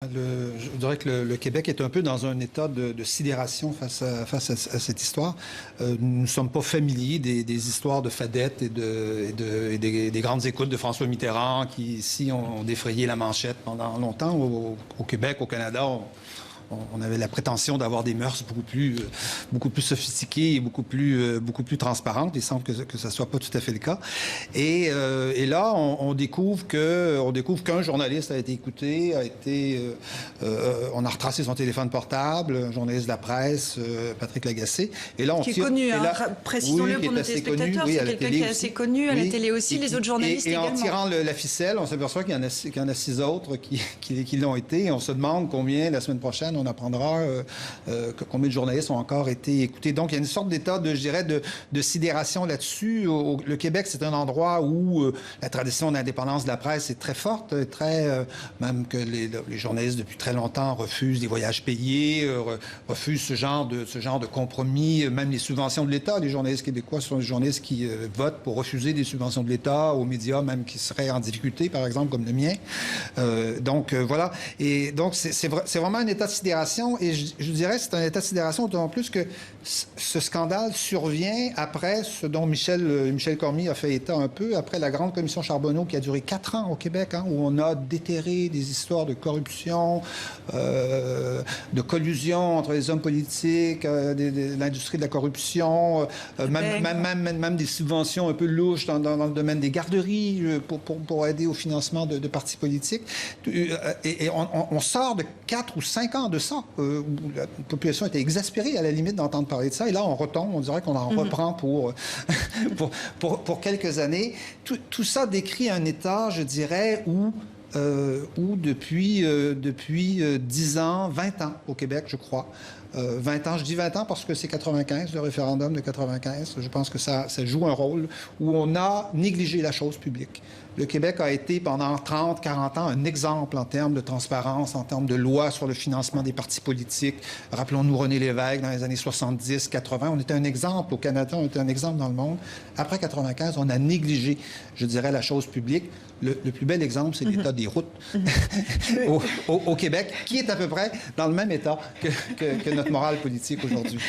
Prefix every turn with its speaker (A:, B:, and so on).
A: Je dirais que le Québec est un peu dans un état de sidération face à cette histoire. Nous ne sommes pas familiers des histoires de fadettes et des grandes écoutes de François Mitterrand qui, ici, ont défrayé la manchette pendant longtemps. Au Québec, au Canada, on avait la prétention d'avoir des mœurs beaucoup plus sophistiquées et beaucoup plus transparentes. Il semble que ça soit pas tout à fait le cas. Et là, on découvre qu'un journaliste a été écouté, on a retracé son téléphone portable, un journaliste de la presse, Patrick Lagacé. Et là,
B: qui est connu, précisons-le pour nos téléspectateurs, c'est quelqu'un qui est assez connu, à la télé aussi, les autres journalistes également.
A: Et en tirant la ficelle, on s'aperçoit qu'il y en a 6 autres qui l'ont été. Et on se demande combien, la semaine prochaine, on apprendra combien de journalistes ont encore été écoutés. Donc, il y a une sorte d'état, je dirais, de sidération là-dessus. Le Québec, c'est un endroit où la tradition d'indépendance de la presse est très forte, même que les journalistes, depuis très longtemps, refusent des voyages payés, refusent ce genre de compromis, même les subventions de l'État. Les journalistes québécois sont des journalistes qui votent pour refuser des subventions de l'État aux médias, même qui seraient en difficulté, par exemple, comme le mien. Voilà. Et donc, c'est vraiment un état de sidération. Et je dirais que c'est un état de sidération, d'autant plus que ce scandale survient après ce dont Michel Cormier a fait état un peu, après la grande commission Charbonneau qui a duré 4 ans au Québec, où on a déterré des histoires de corruption, de collusion entre les hommes politiques, de l'industrie de la corruption, même des subventions un peu louches dans le domaine des garderies pour aider au financement de partis politiques. Et on sort de 4 ou 5 ans de ça, où la population était exaspérée à la limite d'entendre parler de ça. Et là, on retombe, on dirait qu'on en reprend pour quelques années. Tout ça décrit un état, je dirais, où depuis 10 ans, 20 ans au Québec, je crois. 20 ans, je dis 20 ans parce que c'est 95, le référendum de 95. Je pense que ça joue un rôle où on a négligé la chose publique. Le Québec a été pendant 30, 40 ans un exemple en termes de transparence, en termes de loi sur le financement des partis politiques. Rappelons-nous René Lévesque dans les années 70, 80. On était un exemple au Canada, on était un exemple dans le monde. Après 95, on a négligé, je dirais, la chose publique. Le plus bel exemple, c'est l'état des routes au Québec, qui est à peu près dans le même état que notre morale politique aujourd'hui.